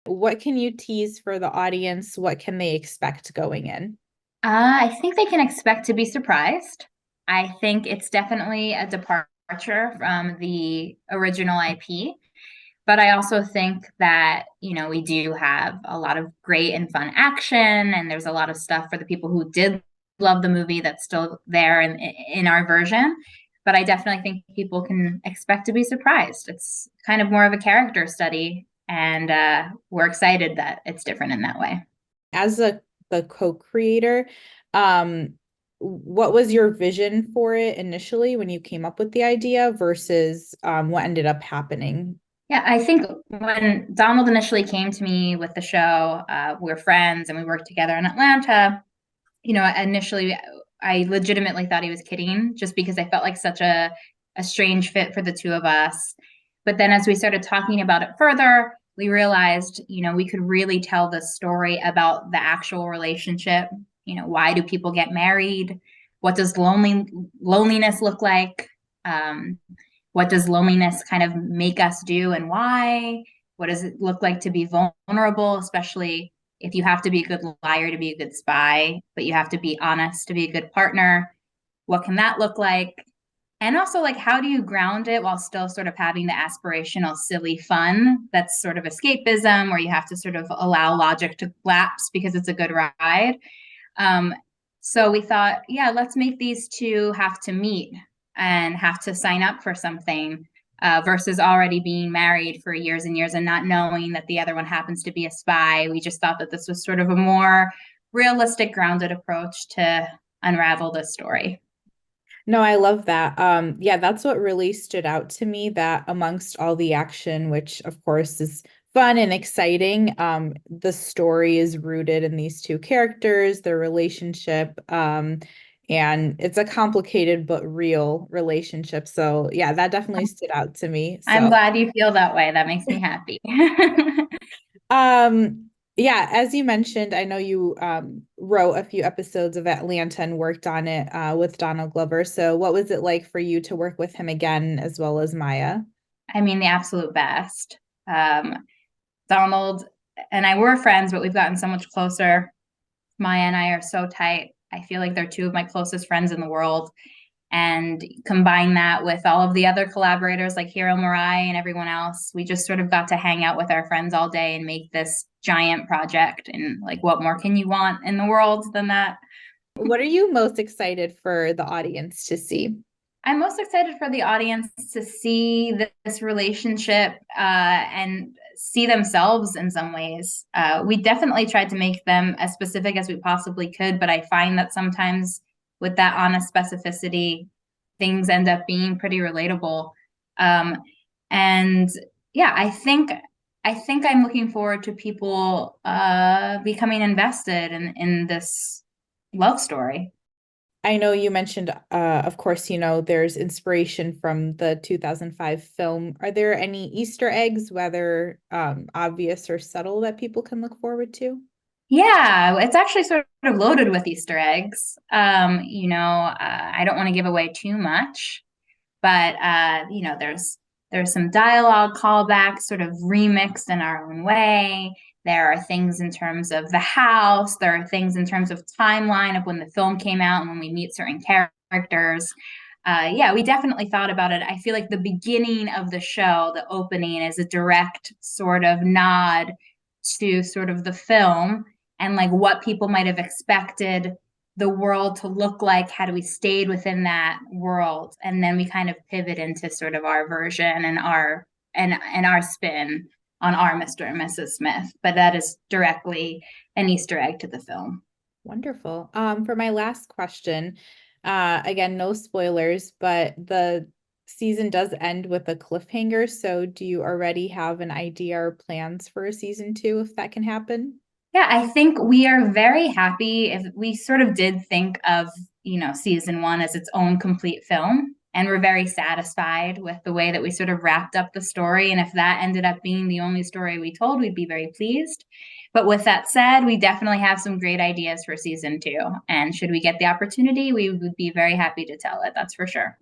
What can you tease for the audience? What can they expect going in? I think they can expect to be surprised. I think it's definitely a departure from the original IP, but I also think that, we do have a lot of great and fun action, and there's a lot of stuff for the people who did love the movie that's still there in our version. But I definitely think people can expect to be surprised. It's kind of more of a character study, and we're excited that it's different in that way. As the co-creator, um, what was your vision for it initially when you came up with the idea versus what ended up happening? Yeah, I think when Donald initially came to me with the show, we were friends and we worked together in Atlanta. Initially I legitimately thought he was kidding just because I felt like such a strange fit for the two of us. But then as we started talking about it further, we realized, we could really tell the story about the actual relationship. Why do people get married? What does loneliness look like? Um, what does loneliness kind of make us do and why? What does it look like to be vulnerable, especially if you have to be a good liar to be a good spy, but you have to be honest to be a good partner? What can that look like? And also, like, how do you ground it while still sort of having the aspirational, silly fun that's sort of escapism, where you have to sort of allow logic to lapse because it's a good ride? Um, so we thought, yeah, let's make these two have to meet and have to sign up for something versus already being married for years and years and not knowing that the other one happens to be a spy. We just thought that this was sort of a more realistic, grounded approach to unravel this story. No, I love that. Yeah, that's what really stood out to me, that amongst all the action, which of course is fun and exciting, the story is rooted in these two characters, their relationship, and it's a complicated but real relationship. So yeah, that definitely stood out to me. I'm So glad you feel that way. That makes me happy. yeah, as you mentioned, I know you wrote a few episodes of Atlanta and worked on it with Donald Glover. So what was it like for you to work with him again as well as Maya? I mean, the absolute best. Um, Donald and I were friends, but we've gotten so much closer. Maya and I are so tight. I feel like they're two of my closest friends in the world. And combine that with all of the other collaborators like Hiro Murai and everyone else, we just sort of got to hang out with our friends all day and make this giant project. And like, what more can you want in the world than that? What are you most excited for the audience to see? I'm most excited for the audience to see this relationship and see themselves in some ways. We definitely tried to make them as specific as we possibly could, but I find that sometimes with that honest specificity, things end up being pretty relatable. Um, and yeah, I think I'm looking forward to people becoming invested in this love story. I know you mentioned, of course, there's inspiration from the 2005 film. Are there any Easter eggs, whether obvious or subtle, that people can look forward to? Yeah, it's actually sort of loaded with Easter eggs. I don't want to give away too much, but there's some dialogue callbacks, sort of remixed in our own way. There are things in terms of the house. There are things in terms of timeline of when the film came out and when we meet certain characters. Yeah, we definitely thought about it. I feel like the beginning of the show, the opening, is a direct sort of nod to sort of the film and like what people might have expected the world to look like had we stayed within that world, and then we kind of pivot into sort of our version and our spin on our Mr. and Mrs. Smith, but that is directly an Easter egg to the film. Wonderful. For my last question, again, no spoilers, but the season does end with a cliffhanger. So do you already have an idea or plans for a season two, if that can happen? Yeah, I think we are very happy if we sort of did think of, season one as its own complete film. And we're very satisfied with the way that we sort of wrapped up the story. And if that ended up being the only story we told, we'd be very pleased. But with that said, we definitely have some great ideas for season two. And should we get the opportunity, we would be very happy to tell it. That's for sure.